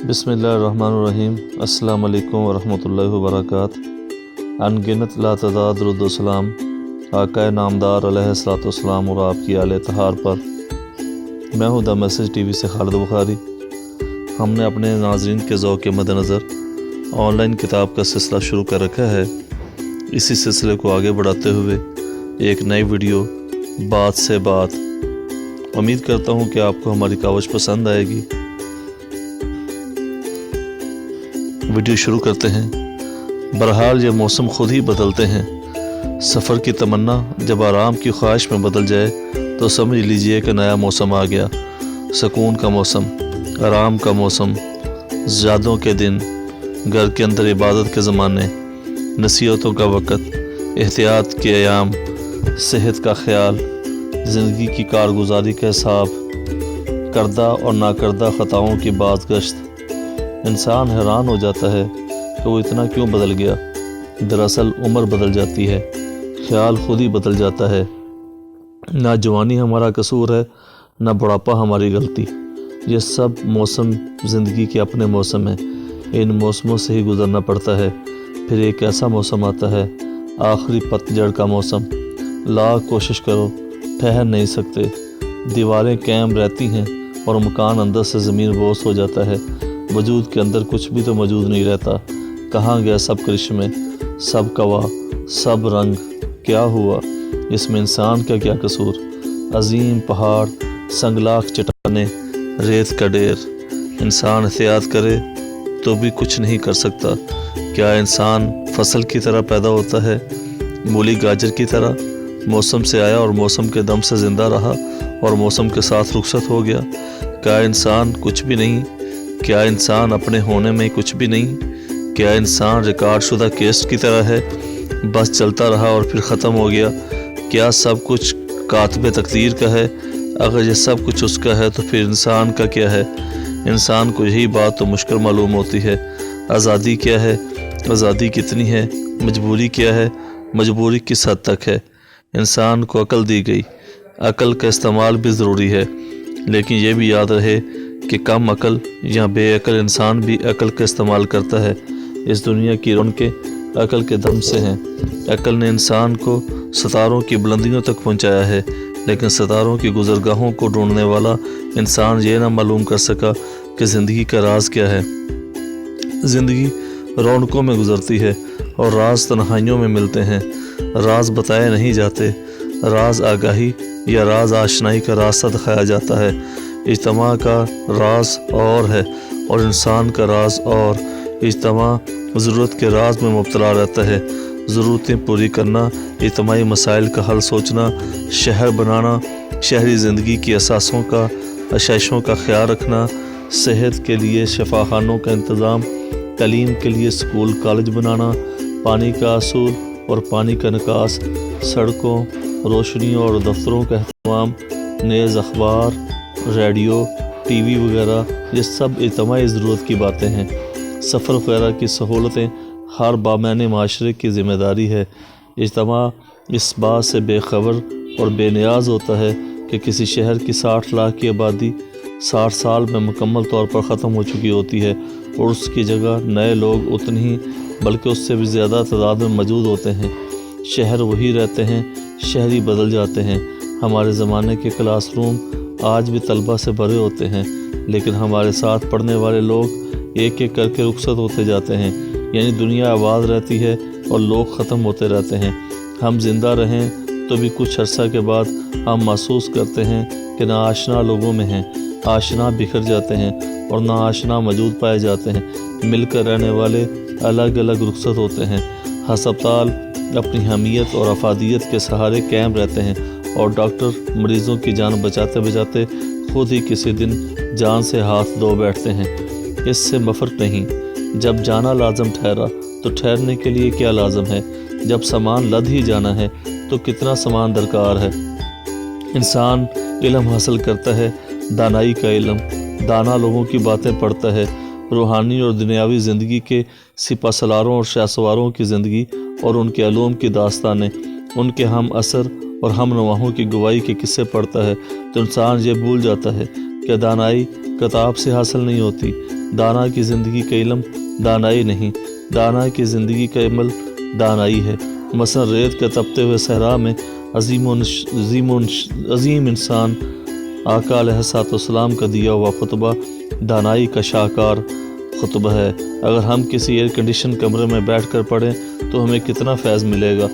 بسم اللہ الرحمن الرحیم۔ السلام علیکم ورحمۃ اللہ وبرکاتہ۔ ان گنت لا تعداد درود و سلام آقا نامدار علیہ الصلوۃ والسلام اور آپ کی آل طہار پر۔ میں ہوں دا میسج ٹی وی سے خالد بخاری۔ ہم نے اپنے ناظرین کے ذوق کے مد نظر آن لائن کتاب کا سلسلہ شروع کر رکھا ہے۔ اسی سلسلے کو آگے بڑھاتے ہوئے ایک نئی ویڈیو بات سے بات، امید کرتا ہوں کہ آپ کو ہماری کاوش پسند آئے گی۔ ویڈیو شروع کرتے ہیں۔ بہرحال یہ موسم خود ہی بدلتے ہیں۔ سفر کی تمنا جب آرام کی خواہش میں بدل جائے تو سمجھ لیجئے کہ نیا موسم آ گیا۔ سکون کا موسم، آرام کا موسم، یادوں کے دن، گھر کے اندر عبادت کے زمانے، نصیحتوں کا وقت، احتیاط کے ایام، صحت کا خیال، زندگی کی کارگزاری کا حساب، کردہ اور ناکردہ خطاؤں کی بازگشت۔ انسان حیران ہو جاتا ہے کہ وہ اتنا کیوں بدل گیا۔ دراصل عمر بدل جاتی ہے، خیال خود ہی بدل جاتا ہے۔ نہ جوانی ہمارا قصور ہے، نہ بڑھاپا ہماری غلطی۔ یہ سب موسم زندگی کے اپنے موسم ہیں، ان موسموں سے ہی گزرنا پڑتا ہے۔ پھر ایک ایسا موسم آتا ہے، آخری پتجھڑ کا موسم۔ لاکھ کوشش کرو، ٹھہر نہیں سکتے۔ دیواریں قائم رہتی ہیں اور مکان اندر سے زمین بوس ہو جاتا ہے۔ وجود کے اندر کچھ بھی تو موجود نہیں رہتا۔ کہاں گیا سب کرشمے، سب قوا، سب رنگ؟ کیا ہوا؟ اس میں انسان کا کیا قصور؟ عظیم پہاڑ، سنگلاخ چٹانیں، ریت کا ڈھیر۔ انسان احتیاط کرے تو بھی کچھ نہیں کر سکتا۔ کیا انسان فصل کی طرح پیدا ہوتا ہے، مولی گاجر کی طرح؟ موسم سے آیا اور موسم کے دم سے زندہ رہا اور موسم کے ساتھ رخصت ہو گیا۔ کیا انسان کچھ بھی نہیں؟ کیا انسان اپنے ہونے میں کچھ بھی نہیں؟ کیا انسان ریکارڈ شدہ کیسٹ کی طرح ہے، بس چلتا رہا اور پھر ختم ہو گیا؟ کیا سب کچھ کاتب تقدیر کا ہے؟ اگر یہ سب کچھ اس کا ہے تو پھر انسان کا کیا ہے؟ انسان کو یہی بات تو مشکل معلوم ہوتی ہے۔ آزادی کیا ہے؟ آزادی کتنی ہے؟ مجبوری کیا ہے؟ مجبوری کس حد تک ہے؟ انسان کو عقل دی گئی، عقل کا استعمال بھی ضروری ہے، لیکن یہ بھی یاد رہے کہ کم عقل یا بے عقل انسان بھی عقل کا استعمال کرتا ہے۔ اس دنیا کی رونقیں عقل کے دم سے ہیں۔ عقل نے انسان کو ستاروں کی بلندیوں تک پہنچایا ہے، لیکن ستاروں کی گزرگاہوں کو ڈھونڈنے والا انسان یہ نہ معلوم کر سکا کہ زندگی کا راز کیا ہے۔ زندگی رونقوں میں گزرتی ہے اور راز تنہائیوں میں ملتے ہیں۔ راز بتائے نہیں جاتے، راز آگاہی یا راز آشنائی کا راستہ دکھایا جاتا ہے۔ اجتماع کا راز اور ہے اور انسان کا راز اور۔ اجتماع ضرورت کے راز میں مبتلا رہتا ہے۔ ضرورتیں پوری کرنا، اجتماعی مسائل کا حل سوچنا، شہر بنانا، شہری زندگی کی اساسوں کا، آشائشوں کا خیال رکھنا، صحت کے لیے شفا خانوں کا انتظام، تعلیم کے لیے اسکول کالج بنانا، پانی کا اصول اور پانی کا نکاس، سڑکوں، روشنیوں اور دفتروں کا اہتمام، نیز اخبار، ریڈیو، ٹی وی وغیرہ، یہ سب اجتماعی ضرورت کی باتیں ہیں۔ سفر وغیرہ کی سہولتیں ہر بامعنی معاشرے کی ذمہ داری ہے۔ اجتماع اس بات سے بے خبر اور بے نیاز ہوتا ہے کہ کسی شہر کی 60 لاکھ کی آبادی 60 سال میں مکمل طور پر ختم ہو چکی ہوتی ہے اور اس کی جگہ نئے لوگ اتنی ہی بلکہ اس سے بھی زیادہ تعداد میں موجود ہوتے ہیں۔ شہر وہی رہتے ہیں، شہری بدل جاتے ہیں۔ ہمارے زمانے کے کلاس روم آج بھی طلبہ سے بھرے ہوتے ہیں، لیکن ہمارے ساتھ پڑھنے والے لوگ ایک ایک کر کے رخصت ہوتے جاتے ہیں۔ یعنی دنیا آباد رہتی ہے اور لوگ ختم ہوتے رہتے ہیں۔ ہم زندہ رہیں تو بھی کچھ عرصہ کے بعد ہم محسوس کرتے ہیں کہ ناآشنا لوگوں میں ہیں۔ آشنا بکھر جاتے ہیں اور ناآشنا موجود پائے جاتے ہیں۔ مل کر رہنے والے الگ الگ رخصت ہوتے ہیں۔ ہسپتال اپنی حمیت اور افادیت کے سہارے قائم رہتے ہیں اور ڈاکٹر مریضوں کی جان بچاتے بچاتے خود ہی کسی دن جان سے ہاتھ دھو بیٹھتے ہیں۔ اس سے مفر نہیں۔ جب جانا لازم ٹھہرا تو ٹھہرنے کے لیے کیا لازم ہے؟ جب سامان لد ہی جانا ہے تو کتنا سامان درکار ہے؟ انسان علم حاصل کرتا ہے، دانائی کا علم، دانا لوگوں کی باتیں پڑھتا ہے، روحانی اور دنیاوی زندگی کے سپہ سالاروں اور شہسواروں کی زندگی اور ان کے علوم کی داستانیں، ان کے ہم اثر اور ہم نواحوں کی گواہی کے قصے پڑھتا ہے تو انسان یہ بھول جاتا ہے کہ دانائی کتاب سے حاصل نہیں ہوتی، دانا کی زندگی کا علم دانائی نہیں، دانا کی زندگی کا عمل دانائی ہے۔ مثلا ریت کے تپتے ہوئے صحرا میں عظیم انسان آقا علیہ السلام کا دیا ہوا خطبہ دانائی کا شاہکار خطبہ ہے۔ اگر ہم کسی ایئر کنڈیشن کمرے میں بیٹھ کر پڑھیں تو ہمیں کتنا فیض ملے گا۔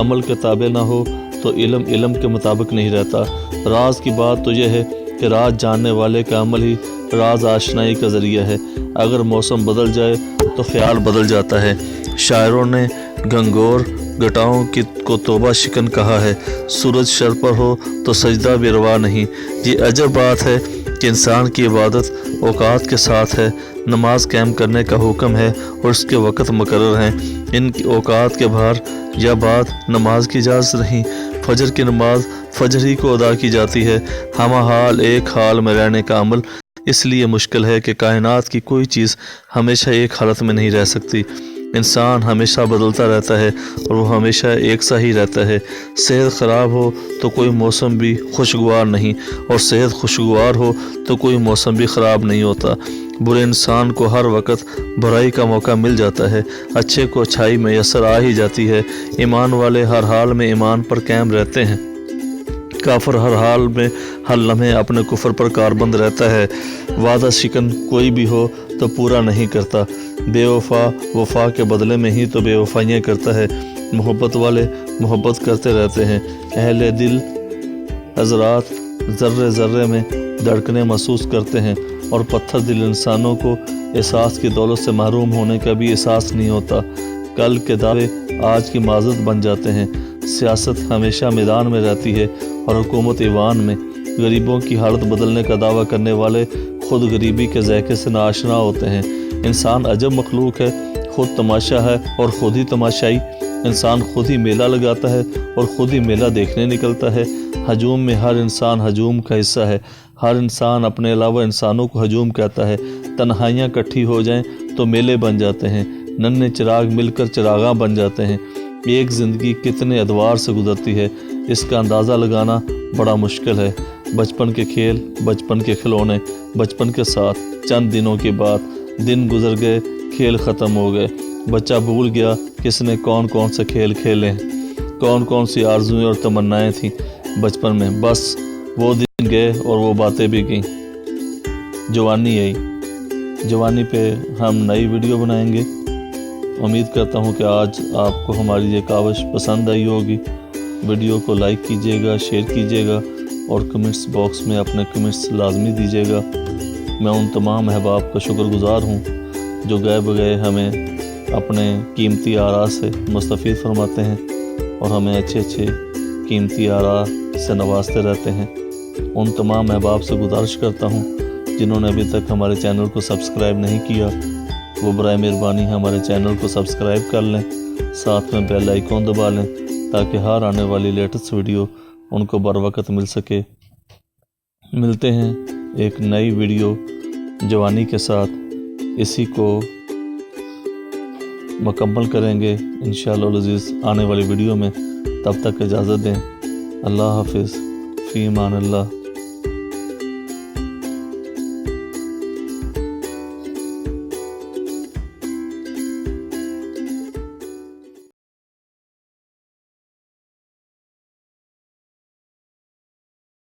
عمل کے تابع نہ ہو تو علم کے مطابق نہیں رہتا۔ راز کی بات تو یہ ہے کہ راز جاننے والے کا عمل ہی راز آشنائی کا ذریعہ ہے۔ اگر موسم بدل جائے تو خیال بدل جاتا ہے۔ شاعروں نے گنگور گٹاؤں کو توبہ شکن کہا ہے۔ سورج شر پر ہو تو سجدہ بھی روا نہیں۔ یہ عجب بات ہے کہ انسان کی عبادت اوقات کے ساتھ ہے۔ نماز قائم کرنے کا حکم ہے اور اس کے وقت مقرر ہیں۔ ان کی اوقات کے باہر یا بعد نماز کی اجازت نہیں۔ فجر کی نماز فجر ہی کو ادا کی جاتی ہے۔ ہمہ حال ایک حال میں رہنے کا عمل اس لیے مشکل ہے کہ کائنات کی کوئی چیز ہمیشہ ایک حالت میں نہیں رہ سکتی۔ انسان ہمیشہ بدلتا رہتا ہے اور وہ ہمیشہ ایک سا ہی رہتا ہے۔ صحت خراب ہو تو کوئی موسم بھی خوشگوار نہیں، اور صحت خوشگوار ہو تو کوئی موسم بھی خراب نہیں ہوتا۔ برے انسان کو ہر وقت برائی کا موقع مل جاتا ہے، اچھے کو اچھائی میسر آ ہی جاتی ہے۔ ایمان والے ہر حال میں ایمان پر قائم رہتے ہیں، کافر ہر حال میں ہر لمحے اپنے کفر پر کاربند رہتا ہے۔ وعدہ شکن کوئی بھی ہو تو پورا نہیں کرتا، بے وفا وفا کے بدلے میں ہی تو بے وفائیاں کرتا ہے۔ محبت والے محبت کرتے رہتے ہیں۔ اہل دل حضرات ذرے ذرے میں دھڑکنیں محسوس کرتے ہیں، اور پتھر دل انسانوں کو احساس کی دولت سے محروم ہونے کا بھی احساس نہیں ہوتا۔ کل کے دعوے آج کی معذرت بن جاتے ہیں۔ سیاست ہمیشہ میدان میں رہتی ہے اور حکومت ایوان میں۔ غریبوں کی حالت بدلنے کا دعویٰ کرنے والے خود غریبی کے ذائقے سے ناآشنا ہوتے ہیں۔ انسان عجب مخلوق ہے، خود تماشا ہے اور خود ہی تماشائی۔ انسان خود ہی میلہ لگاتا ہے اور خود ہی میلہ دیکھنے نکلتا ہے۔ ہجوم میں ہر انسان ہجوم کا حصہ ہے۔ ہر انسان اپنے علاوہ انسانوں کو ہجوم کہتا ہے۔ تنہائیاں کٹھی ہو جائیں تو میلے بن جاتے ہیں، ننھے چراغ مل کر چراغاں بن جاتے ہیں۔ ایک زندگی کتنے ادوار سے گزرتی ہے، اس کا اندازہ لگانا بڑا مشکل ہے۔ بچپن کے کھیل، بچپن کے کھلونے، بچپن کے ساتھ چند دنوں کے بعد دن گزر گئے، کھیل ختم ہو گئے۔ بچہ بھول گیا کس نے کون کون سے کھیل کھیلے ہیں، کون کون سی آرزویں اور تمنائیں تھیں بچپن میں۔ بس وہ دن گئے اور وہ باتیں بھی گئیں۔ جوانی آئی، جوانی پہ ہم نئی ویڈیو بنائیں گے۔ امید کرتا ہوں کہ آج آپ کو ہماری یہ کاوش پسند آئی ہوگی۔ ویڈیو کو لائک کیجیے گا، شیئر کیجیے گا اور کمنٹس باکس میں اپنے کمنٹس لازمی دیجیے گا۔ میں ان تمام احباب کا شکر گزار ہوں جو گئے بگئے ہمیں اپنے قیمتی آراء سے مستفید فرماتے ہیں اور ہمیں اچھے اچھے قیمتی آراء سے نوازتے رہتے ہیں۔ ان تمام احباب سے گزارش کرتا ہوں جنہوں نے ابھی تک ہمارے چینل کو سبسکرائب نہیں کیا، وہ برائے مہربانی ہمارے چینل کو سبسکرائب کر لیں، ساتھ میں بیل آئیکن دبا لیں تاکہ ہر آنے والی لیٹسٹ ویڈیو ان کو بر وقت مل سکے۔ ملتے ہیں ایک نئی ویڈیو جوانی کے ساتھ، اسی کو مکمل کریں گے انشاءاللہ العزیز آنے والی ویڈیو میں۔ تب تک اجازت دیں، اللہ حافظ، فی امان اللہ۔